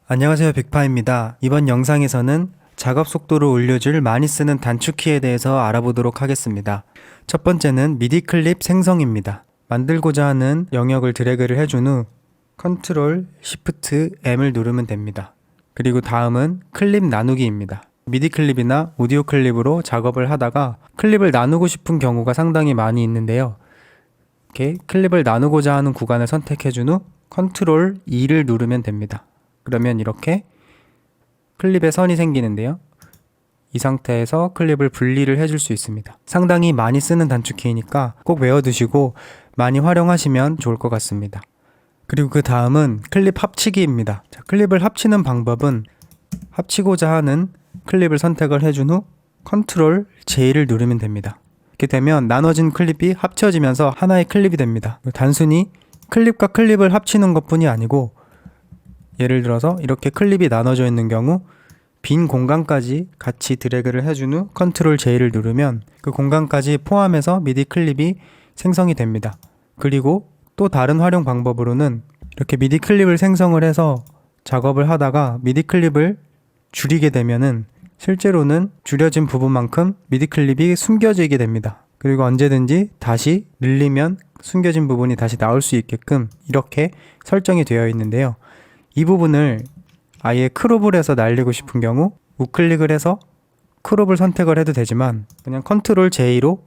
안녕하세요, 빅파입니다. 이번 영상에서는 작업 속도를 올려줄 많이 쓰는 단축키에 대해서 알아보도록 하겠습니다. 첫 번째는 미디 클립 생성입니다. 만들고자 하는 영역을 드래그를 해준 후 컨트롤 시프트 M을 누르면 됩니다. 그리고 다음은 클립 나누기입니다. 미디 클립이나 오디오 클립으로 작업을 하다가 클립을 나누고 싶은 경우가 상당히 많이 있는데요. 이렇게 클립을 나누고자 하는 구간을 선택해준 후 컨트롤 E를 누르면 됩니다. 그러면 이렇게 클립에 선이 생기는데요. 이 상태에서 클립을 분리를 해줄 수 있습니다. 상당히 많이 쓰는 단축키이니까 꼭 외워두시고 많이 활용하시면 좋을 것 같습니다. 그리고 그 다음은 클립 합치기입니다. 자, 클립을 합치는 방법은 합치고자 하는 클립을 선택을 해준 후 컨트롤 J를 누르면 됩니다. 이렇게 되면 나눠진 클립이 합쳐지면서 하나의 클립이 됩니다. 단순히 클립과 클립을 합치는 것뿐이 아니고 예를 들어서 이렇게 클립이 나눠져 있는 경우 빈 공간까지 같이 드래그를 해준 후 컨트롤 J를 누르면 그 공간까지 포함해서 미디 클립이 생성이 됩니다. 그리고 또 다른 활용 방법으로는 이렇게 미디 클립을 생성을 해서 작업을 하다가 미디 클립을 줄이게 되면은 실제로는 줄여진 부분만큼 미디 클립이 숨겨지게 됩니다. 그리고 언제든지 다시 늘리면 숨겨진 부분이 다시 나올 수 있게끔 이렇게 설정이 되어 있는데요. 이 부분을 아예 크롭을 해서 날리고 싶은 경우 우클릭을 해서 크롭을 선택을 해도 되지만 그냥 컨트롤 J로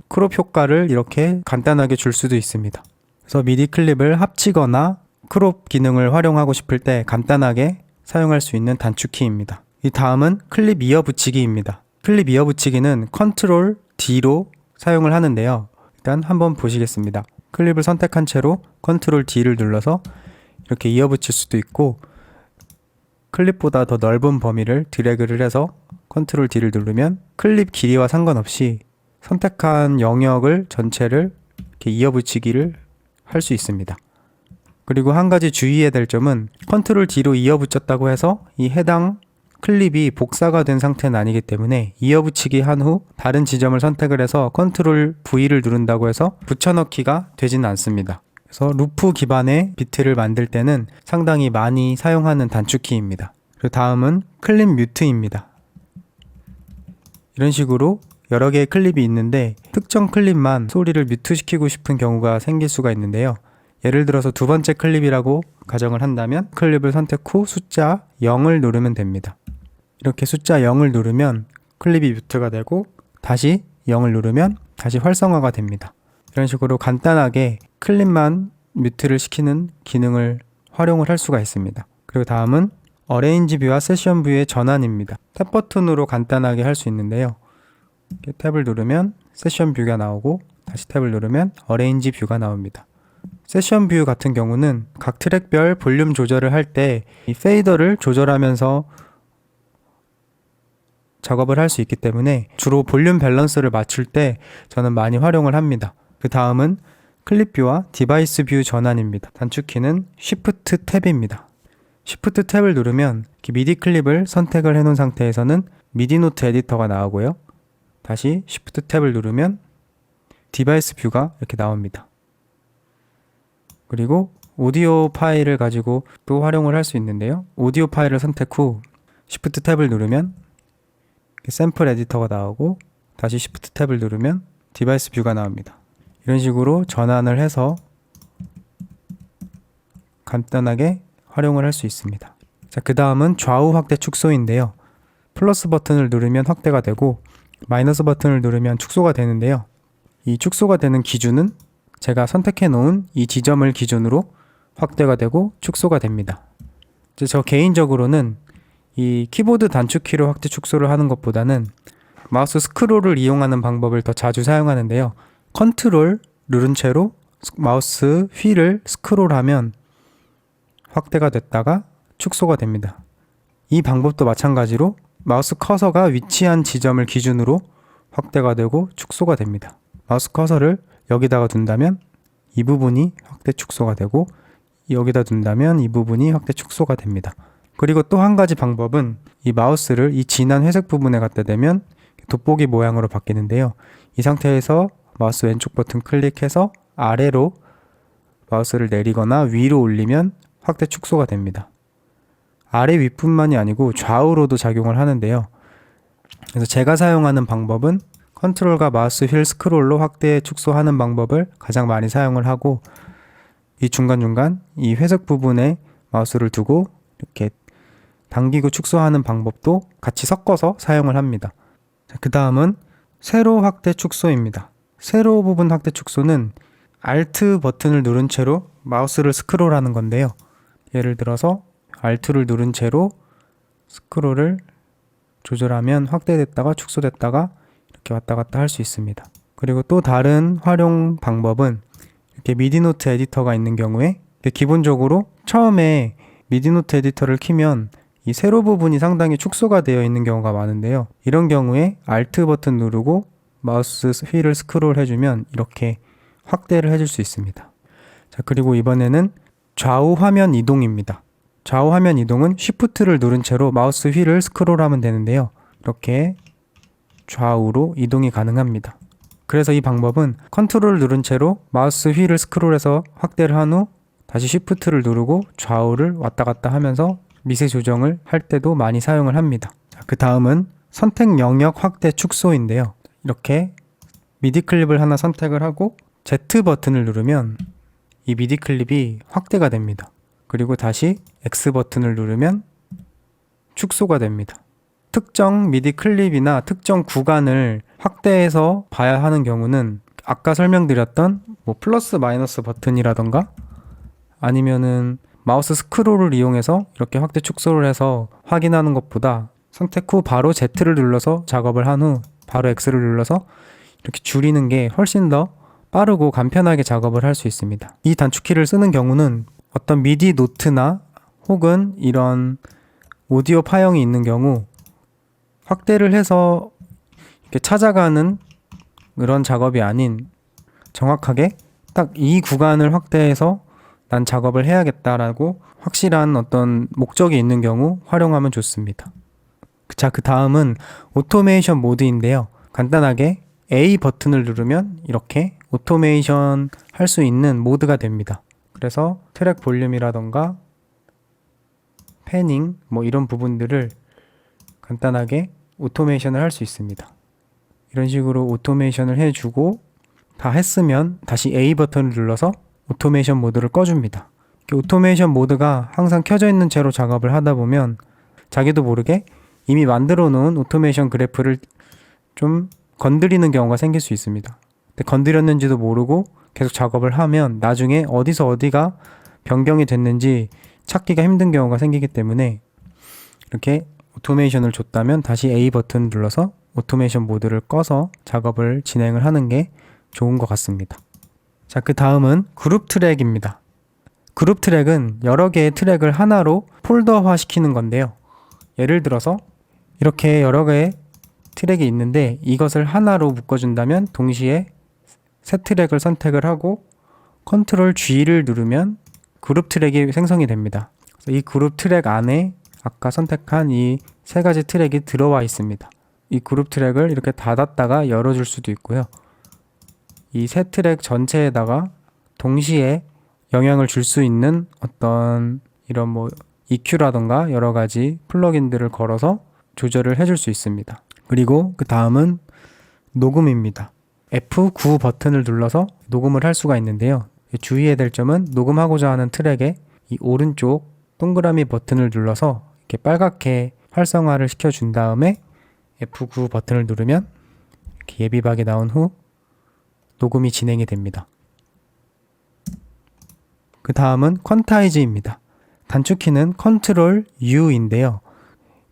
크롭 효과를 이렇게 간단하게 줄 수도 있습니다. 그래서 미디 클립을 합치거나 크롭 기능을 활용하고 싶을 때 간단하게 사용할 수 있는 단축키입니다. 이 다음은 클립 이어붙이기입니다. 클립 이어붙이기는 컨트롤 D로 사용을 하는데요. 일단 한번 보시겠습니다. 클립을 선택한 채로 컨트롤 D를 눌러서 이렇게 이어붙일 수도 있고 클립보다 더 넓은 범위를 드래그를 해서 컨트롤 D를 누르면 클립 길이와 상관없이 선택한 영역을 전체를 이렇게 이어붙이기를 할 수 있습니다. 그리고 한 가지 주의해야 될 점은 컨트롤 D로 이어붙였다고 해서 이 해당 클립이 복사가 된 상태는 아니기 때문에 이어붙이기 한 후 다른 지점을 선택을 해서 컨트롤 V를 누른다고 해서 붙여넣기가 되지는 않습니다. 그래서 루프 기반의 비트를 만들 때는 상당히 많이 사용하는 단축키입니다. 그리고 다음은 클립 뮤트입니다. 이런 식으로 여러 개의 클립이 있는데 특정 클립만 소리를 뮤트시키고 싶은 경우가 생길 수가 있는데요. 예를 들어서 두 번째 클립이라고 가정을 한다면 클립을 선택 후 숫자 0을 누르면 됩니다. 이렇게 숫자 0을 누르면 클립이 뮤트가 되고 다시 0을 누르면 다시 활성화가 됩니다. 이런 식으로 간단하게 클립만 뮤트를 시키는 기능을 활용을 할 수가 있습니다. 그리고 다음은 어레인지 뷰와 세션 뷰의 전환입니다. 탭 버튼으로 간단하게 할 수 있는데요. 이렇게 탭을 누르면 세션 뷰가 나오고 다시 탭을 누르면 어레인지 뷰가 나옵니다. 세션 뷰 같은 경우는 각 트랙별 볼륨 조절을 할 때 이 페이더를 조절하면서 작업을 할 수 있기 때문에 주로 볼륨 밸런스를 맞출 때 저는 많이 활용을 합니다. 그 다음은 클립 뷰와 디바이스 뷰 전환입니다. 단축키는 Shift 탭입니다. Shift 탭을 누르면 미디 클립을 선택을 해놓은 상태에서는 미디 노트 에디터가 나오고요. 다시 Shift 탭을 누르면 디바이스 뷰가 이렇게 나옵니다. 그리고 오디오 파일을 가지고 또 활용을 할 수 있는데요. 오디오 파일을 선택 후 Shift 탭을 누르면 샘플 에디터가 나오고 다시 Shift 탭을 누르면 디바이스 뷰가 나옵니다. 이런 식으로 전환을 해서 간단하게 활용을 할 수 있습니다. 자, 그 다음은 좌우 확대 축소인데요. 플러스 버튼을 누르면 확대가 되고 마이너스 버튼을 누르면 축소가 되는데요. 이 축소가 되는 기준은 제가 선택해 놓은 이 지점을 기준으로 확대가 되고 축소가 됩니다. 이제 저 개인적으로는 이 키보드 단축키로 확대 축소를 하는 것보다는 마우스 스크롤을 이용하는 방법을 더 자주 사용하는데요. 컨트롤 누른 채로 마우스 휠을 스크롤하면 확대가 됐다가 축소가 됩니다. 이 방법도 마찬가지로 마우스 커서가 위치한 지점을 기준으로 확대가 되고 축소가 됩니다. 마우스 커서를 여기다가 둔다면 이 부분이 확대 축소가 되고 여기다 둔다면 이 부분이 확대 축소가 됩니다. 그리고 또 한 가지 방법은 이 마우스를 이 진한 회색 부분에 갖다 대면 돋보기 모양으로 바뀌는데요. 이 상태에서 마우스 왼쪽 버튼 클릭해서 아래로 마우스를 내리거나 위로 올리면 확대 축소가 됩니다. 아래 윗뿐만이 아니고 좌우로도 작용을 하는데요. 그래서 제가 사용하는 방법은 컨트롤과 마우스 휠 스크롤로 확대 축소하는 방법을 가장 많이 사용을 하고, 이 중간중간 이 회색 부분에 마우스를 두고 이렇게 당기고 축소하는 방법도 같이 섞어서 사용을 합니다. 그 다음은 세로 확대 축소입니다. 세로 부분 확대 축소는 Alt 버튼을 누른 채로 마우스를 스크롤하는 건데요. 예를 들어서 Alt를 누른 채로 스크롤을 조절하면 확대됐다가 축소됐다가 이렇게 왔다 갔다 할 수 있습니다. 그리고 또 다른 활용 방법은 이렇게 미디노트 에디터가 있는 경우에 기본적으로 처음에 미디노트 에디터를 키면 이 세로 부분이 상당히 축소가 되어 있는 경우가 많은데요. 이런 경우에 Alt 버튼 누르고 마우스 휠을 스크롤 해주면 이렇게 확대를 해줄 수 있습니다. 자, 그리고 이번에는 좌우 화면 이동입니다. 좌우 화면 이동은 Shift를 누른 채로 마우스 휠을 스크롤하면 되는데요. 이렇게 좌우로 이동이 가능합니다. 그래서 이 방법은 컨트롤을 누른 채로 마우스 휠을 스크롤해서 확대를 한 후 다시 Shift를 누르고 좌우를 왔다 갔다 하면서 미세 조정을 할 때도 많이 사용을 합니다. 자, 그 다음은 선택 영역 확대 축소인데요. 이렇게 미디 클립을 하나 선택을 하고 Z 버튼을 누르면 이 미디 클립이 확대가 됩니다. 그리고 다시 X 버튼을 누르면 축소가 됩니다. 특정 미디 클립이나 특정 구간을 확대해서 봐야 하는 경우는 아까 설명드렸던 플러스 마이너스 버튼이라던가 아니면은 마우스 스크롤을 이용해서 이렇게 확대 축소를 해서 확인하는 것보다 선택 후 바로 Z를 눌러서 작업을 한 후 바로 X를 눌러서 이렇게 줄이는 게 훨씬 더 빠르고 간편하게 작업을 할 수 있습니다. 이 단축키를 쓰는 경우는 어떤 미디 노트나 혹은 이런 오디오 파형이 있는 경우 확대를 해서 이렇게 찾아가는 그런 작업이 아닌 정확하게 딱 이 구간을 확대해서 난 작업을 해야겠다라고 확실한 어떤 목적이 있는 경우 활용하면 좋습니다. 자, 그 다음은 오토메이션 모드인데요. 간단하게 A 버튼을 누르면 이렇게 오토메이션 할 수 있는 모드가 됩니다. 그래서 트랙 볼륨이라던가 패닝 이런 부분들을 간단하게 오토메이션을 할 수 있습니다. 이런 식으로 오토메이션을 해주고 다 했으면 다시 A 버튼을 눌러서 오토메이션 모드를 꺼줍니다. 오토메이션 모드가 항상 켜져 있는 채로 작업을 하다 보면 자기도 모르게 이미 만들어 놓은 오토메이션 그래프를 좀 건드리는 경우가 생길 수 있습니다. 근데 건드렸는지도 모르고 계속 작업을 하면 나중에 어디서 어디가 변경이 됐는지 찾기가 힘든 경우가 생기기 때문에 이렇게 오토메이션을 줬다면 다시 A 버튼 눌러서 오토메이션 모드를 꺼서 작업을 진행을 하는 게 좋은 것 같습니다. 자, 그 다음은 그룹 트랙입니다. 그룹 트랙은 여러 개의 트랙을 하나로 폴더화 시키는 건데요. 예를 들어서 이렇게 여러 개의 트랙이 있는데 이것을 하나로 묶어준다면 동시에 새 트랙을 선택을 하고 컨트롤 G를 누르면 그룹 트랙이 생성이 됩니다. 그래서 이 그룹 트랙 안에 아까 선택한 이 세 가지 트랙이 들어와 있습니다. 이 그룹 트랙을 이렇게 닫았다가 열어줄 수도 있고요. 이 세 트랙 전체에다가 동시에 영향을 줄 수 있는 어떤 이런 EQ라던가 여러 가지 플러긴들을 걸어서 조절을 해줄 수 있습니다. 그리고 그 다음은 녹음입니다. F9 버튼을 눌러서 녹음을 할 수가 있는데요. 주의해야 될 점은 녹음하고자 하는 트랙의 이 오른쪽 동그라미 버튼을 눌러서 이렇게 빨갛게 활성화를 시켜준 다음에 F9 버튼을 누르면 이렇게 예비박이 나온 후 녹음이 진행이 됩니다. 그 다음은 퀀타이즈입니다. 단축키는 컨트롤 U인데요.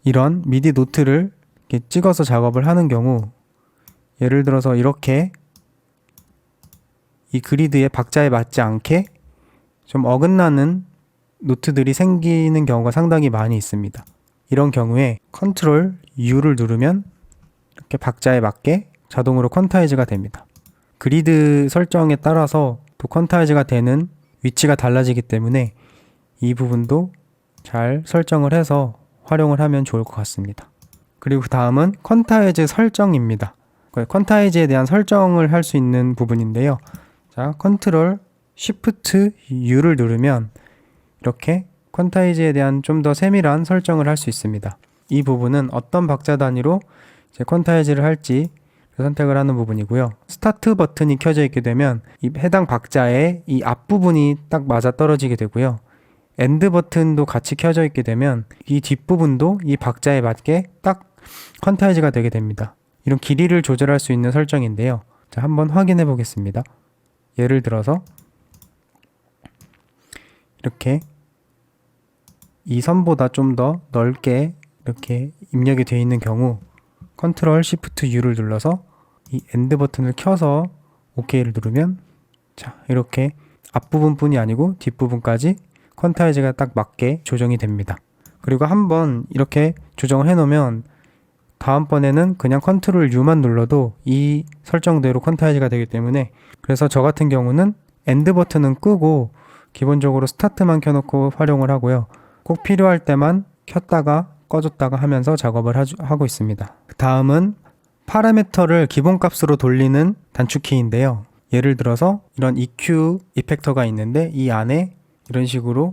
이런 미디 노트를 이렇게 찍어서 작업을 하는 경우 예를 들어서 이렇게 이 그리드의 박자에 맞지 않게 좀 어긋나는 노트들이 생기는 경우가 상당히 많이 있습니다. 이런 경우에 컨트롤 U를 누르면 이렇게 박자에 맞게 자동으로 퀀타이즈가 됩니다. 그리드 설정에 따라서 또 퀀타이즈가 되는 위치가 달라지기 때문에 이 부분도 잘 설정을 해서 활용을 하면 좋을 것 같습니다. 그리고 다음은 퀀타이즈 설정입니다. 퀀타이즈에 대한 설정을 할 수 있는 부분인데요. 자, 컨트롤 Shift U를 누르면 이렇게 퀀타이즈에 대한 좀 더 세밀한 설정을 할 수 있습니다. 이 부분은 어떤 박자 단위로 이제 퀀타이즈를 할지 선택을 하는 부분이고요. 스타트 버튼이 켜져 있게 되면 이 해당 박자의 이 앞부분이 딱 맞아 떨어지게 되고요. 엔드 버튼도 같이 켜져 있게 되면 이 뒷부분도 이 박자에 맞게 딱 퀀타이즈가 되게 됩니다. 이런 길이를 조절할 수 있는 설정인데요. 자, 한번 확인해 보겠습니다. 예를 들어서 이렇게 이 선보다 좀 더 넓게 이렇게 입력이 되어 있는 경우 컨트롤 시프트 U를 눌러서 이 엔드 버튼을 켜서 OK를 누르면 자, 이렇게 앞부분뿐이 아니고 뒷부분까지 퀀타이즈가 딱 맞게 조정이 됩니다. 그리고 한번 이렇게 조정을 해 놓으면 다음번에는 그냥 컨트롤 U만 눌러도 이 설정대로 퀀타이즈가 되기 때문에, 그래서 저 같은 경우는 엔드 버튼은 끄고 기본적으로 스타트만 켜놓고 활용을 하고요. 꼭 필요할 때만 켰다가 꺼줬다가 하면서 작업을 하고 있습니다. 다음은 파라미터를 기본값으로 돌리는 단축키인데요. 예를 들어서 이런 EQ 이펙터가 있는데 이 안에 이런 식으로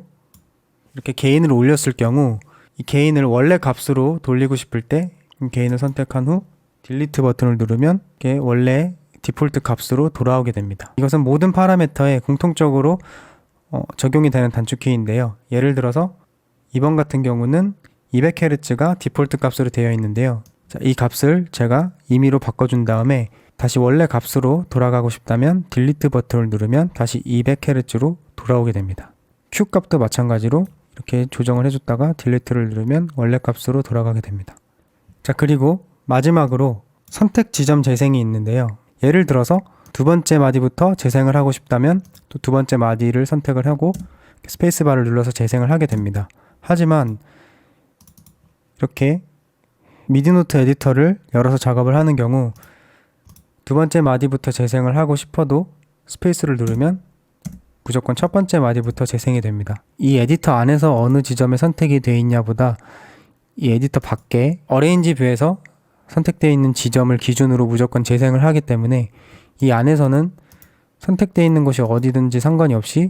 이렇게 게인을 올렸을 경우 이 게인을 원래 값으로 돌리고 싶을 때 게인을 선택한 후 딜리트 버튼을 누르면 이게 원래 디폴트 값으로 돌아오게 됩니다. 이것은 모든 파라미터에 공통적으로 적용이 되는 단축키인데요. 예를 들어서 이번 같은 경우는 200Hz가 디폴트 값으로 되어 있는데요. 자, 이 값을 제가 임의로 바꿔준 다음에 다시 원래 값으로 돌아가고 싶다면 딜리트 버튼을 누르면 다시 200Hz로 돌아오게 됩니다. Q 값도 마찬가지로 이렇게 조정을 해줬다가 딜리트를 누르면 원래 값으로 돌아가게 됩니다. 자, 그리고 마지막으로 선택 지점 재생이 있는데요. 예를 들어서 두 번째 마디부터 재생을 하고 싶다면 또 두 번째 마디를 선택을 하고 스페이스바를 눌러서 재생을 하게 됩니다. 하지만 이렇게 미디노트 에디터를 열어서 작업을 하는 경우 두 번째 마디부터 재생을 하고 싶어도 스페이스를 누르면 무조건 첫 번째 마디부터 재생이 됩니다. 이 에디터 안에서 어느 지점에 선택이 되어 있냐보다 이 에디터 밖에 어레인지 뷰에서 선택되어 있는 지점을 기준으로 무조건 재생을 하기 때문에 이 안에서는 선택되어 있는 곳이 어디든지 상관이 없이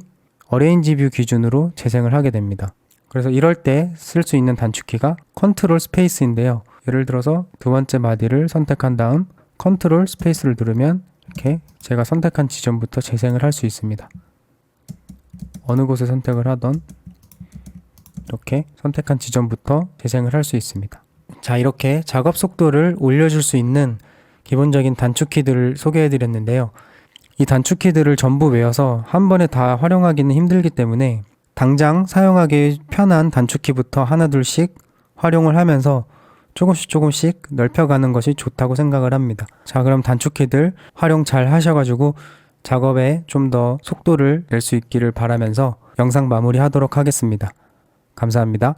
어레인지 뷰 기준으로 재생을 하게 됩니다. 그래서 이럴 때 쓸 수 있는 단축키가 컨트롤 스페이스인데요. 예를 들어서 두 번째 마디를 선택한 다음 컨트롤 스페이스를 누르면 이렇게 제가 선택한 지점부터 재생을 할 수 있습니다. 어느 곳에 선택을 하던 이렇게 선택한 지점부터 재생을 할 수 있습니다. 자, 이렇게 작업 속도를 올려줄 수 있는 기본적인 단축키들을 소개해 드렸는데요. 이 단축키들을 전부 외워서 한 번에 다 활용하기는 힘들기 때문에 당장 사용하기 편한 단축키부터 하나둘씩 활용을 하면서 조금씩 넓혀가는 것이 좋다고 생각을 합니다. 자, 그럼 단축키들 활용 잘 하셔가지고 작업에 좀 더 속도를 낼 수 있기를 바라면서 영상 마무리하도록 하겠습니다. 감사합니다.